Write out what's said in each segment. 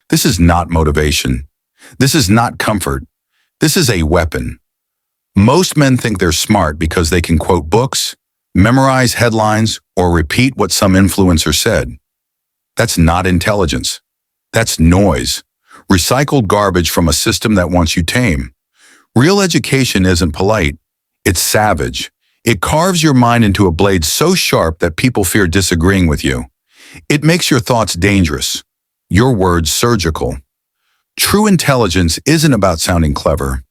This is not motivation. This is not comfort. This is a weapon. Most men think they're smart because they can quote books, memorize headlines, or repeat what some influencer said. That's not intelligence. That's noise. Recycled garbage from a system that wants you tame. Real education isn't polite. It's savage. It carves your mind into a blade so sharp that people fear disagreeing with you. It makes your thoughts dangerous, your words surgical. True intelligence isn't about sounding clever.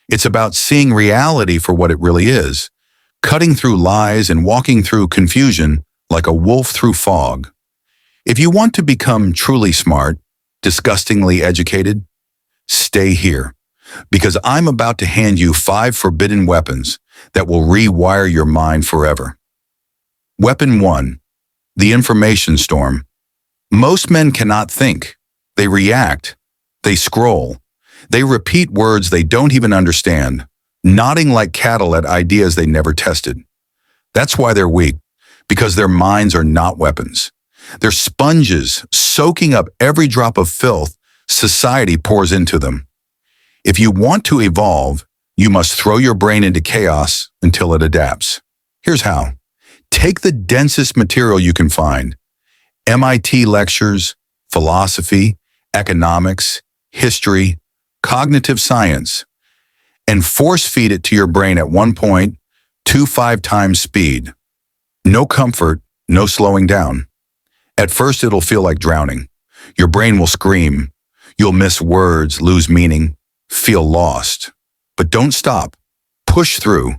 It's about seeing reality for what it really is, cutting through lies and walking through confusion like a wolf through fog. If you want to become truly smart, disgustingly educated, stay here, because I'm about to hand you 5 forbidden weapons that will rewire your mind forever. Weapon 1. The information storm. Most men cannot think. They react. They scroll. They repeat words they don't even understand, nodding like cattle at ideas they never tested. That's why they're weak, because their minds are not weapons. They're sponges soaking up every drop of filth society pours into them. If you want to evolve, you must throw your brain into chaos until it adapts. Here's how. Take the densest material you can find. MIT lectures, philosophy, economics, history, cognitive science, and force feed it to your brain at 1.25 times speed. No comfort, no slowing down. At first, it'll feel like drowning. Your brain will scream. You'll miss words, lose meaning, feel lost. But don't stop. Push through,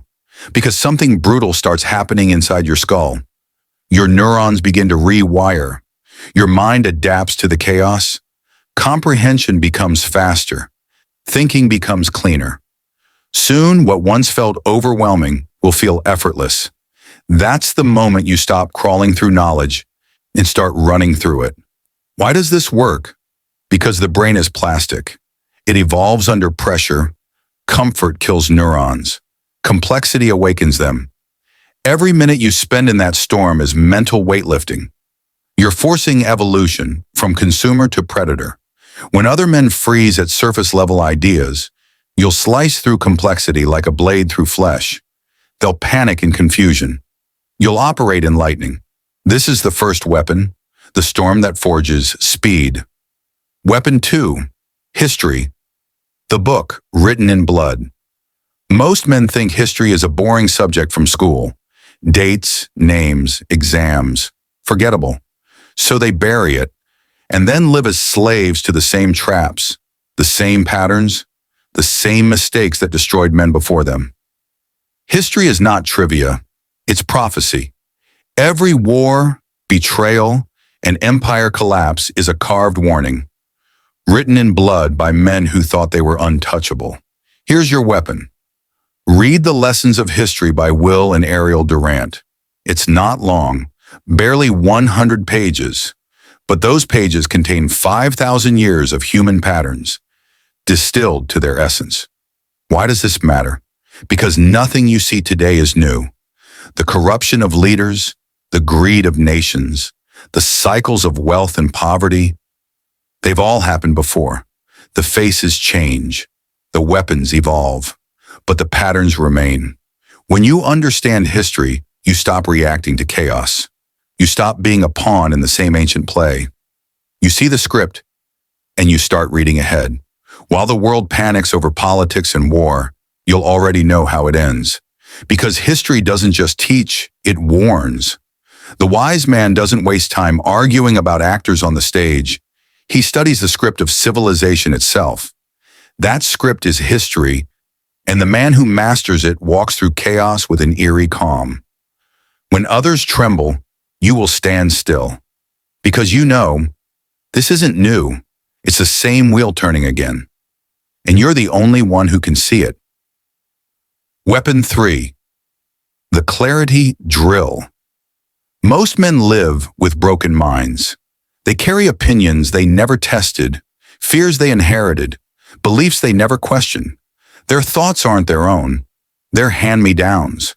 because something brutal starts happening inside your skull. Your neurons begin to rewire. Your mind adapts to the chaos. Comprehension becomes faster. Thinking becomes cleaner. Soon, what once felt overwhelming will feel effortless. That's the moment you stop crawling through knowledge and start running through it. Why does this work? Because the brain is plastic. It evolves under pressure. Comfort kills neurons. Complexity awakens them. Every minute you spend in that storm is mental weightlifting. You're forcing evolution from consumer to predator. When other men freeze at surface-level ideas, you'll slice through complexity like a blade through flesh. They'll panic in confusion. You'll operate in lightning. This is the first weapon, the storm that forges speed. Weapon 2, history. The book, written in blood. Most men think history is a boring subject from school. Dates, names, exams, forgettable. So they bury it, and then live as slaves to the same traps, the same patterns, the same mistakes that destroyed men before them. History is not trivia, it's prophecy. Every war, betrayal, and empire collapse is a carved warning, written in blood by men who thought they were untouchable. Here's your weapon. Read The Lessons of History by Will and Ariel Durant. It's not long, barely 100 pages, but those pages contain 5,000 years of human patterns, distilled to their essence. Why does this matter? Because nothing you see today is new. The corruption of leaders, the greed of nations, the cycles of wealth and poverty, they've all happened before. The faces change, the weapons evolve, but the patterns remain. When you understand history, you stop reacting to chaos. You stop being a pawn in the same ancient play. You see the script, and you start reading ahead. While the world panics over politics and war, you'll already know how it ends. Because history doesn't just teach, it warns. The wise man doesn't waste time arguing about actors on the stage. He studies the script of civilization itself. That script is history, and the man who masters it walks through chaos with an eerie calm. When others tremble, you will stand still. Because you know, this isn't new. It's the same wheel turning again. And you're the only one who can see it. Weapon 3. The clarity drill. Most men live with broken minds. They carry opinions they never tested, fears they inherited, beliefs they never questioned. Their thoughts aren't their own. They're hand-me-downs.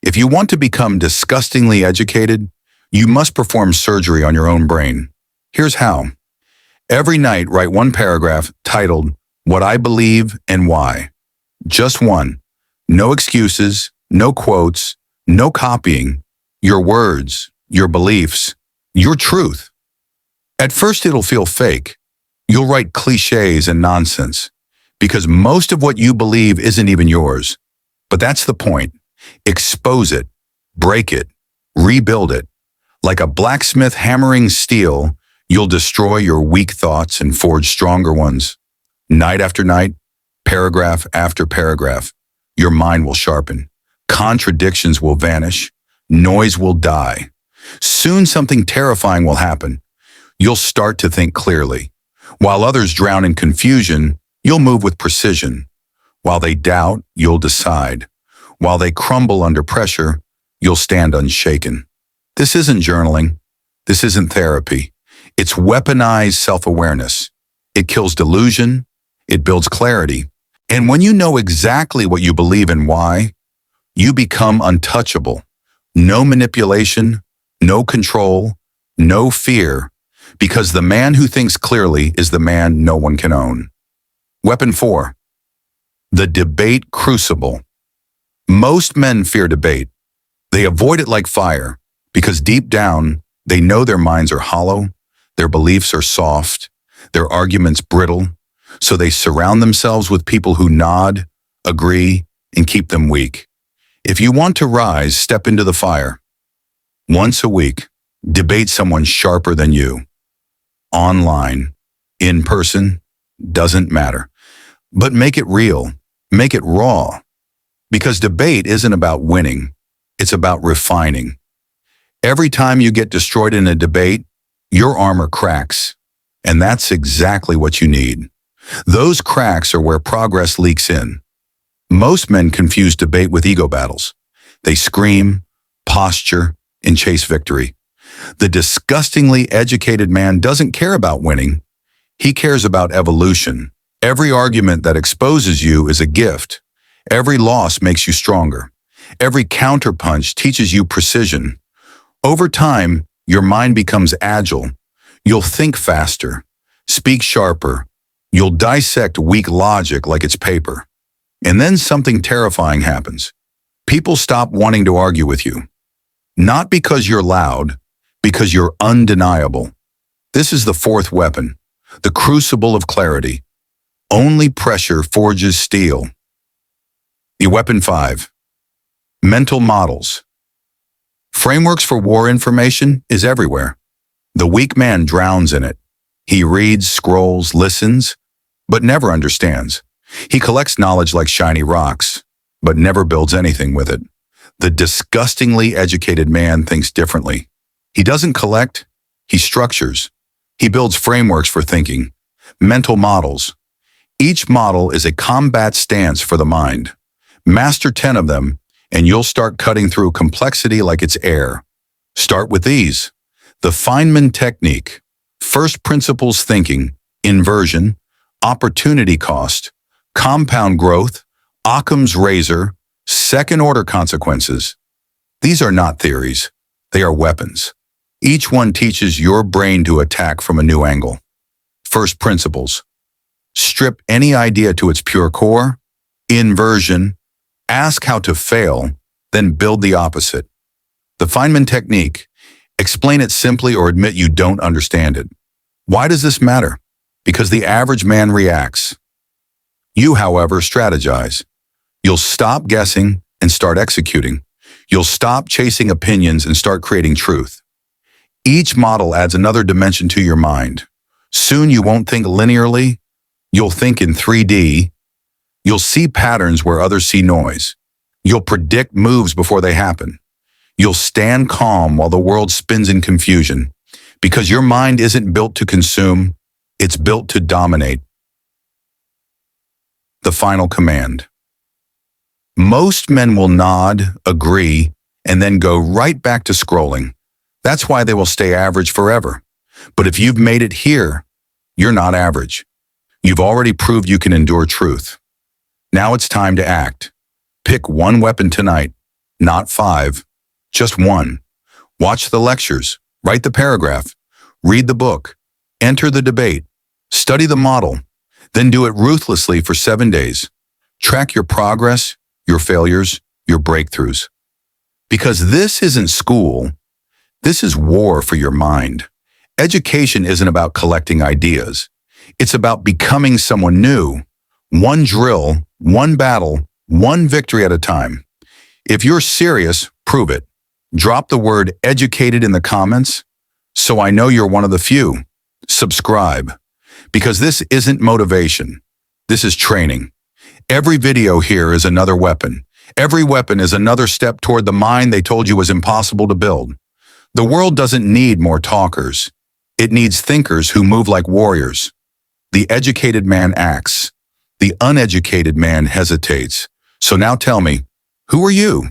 If you want to become disgustingly educated, you must perform surgery on your own brain. Here's how. Every night, write one paragraph titled, "What I Believe and Why." Just one. No excuses, no quotes, no copying. Your words, your beliefs, your truth. At first, it'll feel fake. You'll write cliches and nonsense, because most of what you believe isn't even yours. But that's the point. Expose it, break it, rebuild it. Like a blacksmith hammering steel, you'll destroy your weak thoughts and forge stronger ones. Night after night, paragraph after paragraph, your mind will sharpen. Contradictions will vanish. Noise will die. Soon something terrifying will happen. You'll start to think clearly. While others drown in confusion, you'll move with precision. While they doubt, you'll decide. While they crumble under pressure, you'll stand unshaken. This isn't journaling. This isn't therapy. It's weaponized self-awareness. It kills delusion. It builds clarity. And when you know exactly what you believe and why, you become untouchable. No manipulation, no control, no fear, because the man who thinks clearly is the man no one can own. Weapon 4. The debate crucible. Most men fear debate. They avoid it like fire, because deep down, they know their minds are hollow, their beliefs are soft, their arguments brittle, so they surround themselves with people who nod, agree, and keep them weak. If you want to rise, step into the fire. Once a week, debate someone sharper than you. Online, in person, doesn't matter. But make it real, make it raw. Because debate isn't about winning, it's about refining. Every time you get destroyed in a debate, your armor cracks. And that's exactly what you need. Those cracks are where progress leaks in. Most men confuse debate with ego battles. They scream, posture, and chase victory. The disgustingly educated man doesn't care about winning. He cares about evolution. Every argument that exposes you is a gift. Every loss makes you stronger. Every counterpunch teaches you precision. Over time, your mind becomes agile. You'll think faster, speak sharper. You'll dissect weak logic like it's paper. And then something terrifying happens. People stop wanting to argue with you. Not because you're loud, because you're undeniable. This is the 4th weapon, the crucible of clarity. Only pressure forges steel. The weapon 5, mental models. Frameworks for war information is everywhere. The weak man drowns in it. He reads, scrolls, listens, but never understands. He collects knowledge like shiny rocks, but never builds anything with it. The disgustingly educated man thinks differently. He doesn't collect, he structures. He builds frameworks for thinking, mental models. Each model is a combat stance for the mind. Master 10 of them, and you'll start cutting through complexity like it's air. Start with these. The Feynman technique, first principles thinking, inversion, opportunity cost, compound growth, Occam's razor, second-order consequences. These are not theories. They are weapons. Each one teaches your brain to attack from a new angle. First principles. Strip any idea to its pure core. Inversion. Ask how to fail, then build the opposite. The Feynman technique. Explain it simply or admit you don't understand it. Why does this matter? Because the average man reacts. You, however, strategize. You'll stop guessing and start executing. You'll stop chasing opinions and start creating truth. Each model adds another dimension to your mind. Soon you won't think linearly. You'll think in 3D. You'll see patterns where others see noise. You'll predict moves before they happen. You'll stand calm while the world spins in confusion. Because your mind isn't built to consume, it's built to dominate. The final command. Most men will nod, agree, and then go right back to scrolling. That's why they will stay average forever. But if you've made it here, you're not average. You've already proved you can endure truth. Now it's time to act. Pick one weapon tonight, not 5, just one. Watch the lectures, write the paragraph, read the book, enter the debate, Study the model, then do it ruthlessly for 7 days. Track your progress, your failures, your breakthroughs. Because this isn't school, this is war for your mind. Education isn't about collecting ideas. It's about becoming someone new. One drill, one battle, one victory at a time. If you're serious, prove it. Drop the word educated in the comments so I know you're one of the few. Subscribe. Because this isn't motivation. This is training. Every video here is another weapon. Every weapon is another step toward the mind they told you was impossible to build. The world doesn't need more talkers. It needs thinkers who move like warriors. The educated man acts. The uneducated man hesitates. So now tell me, who are you?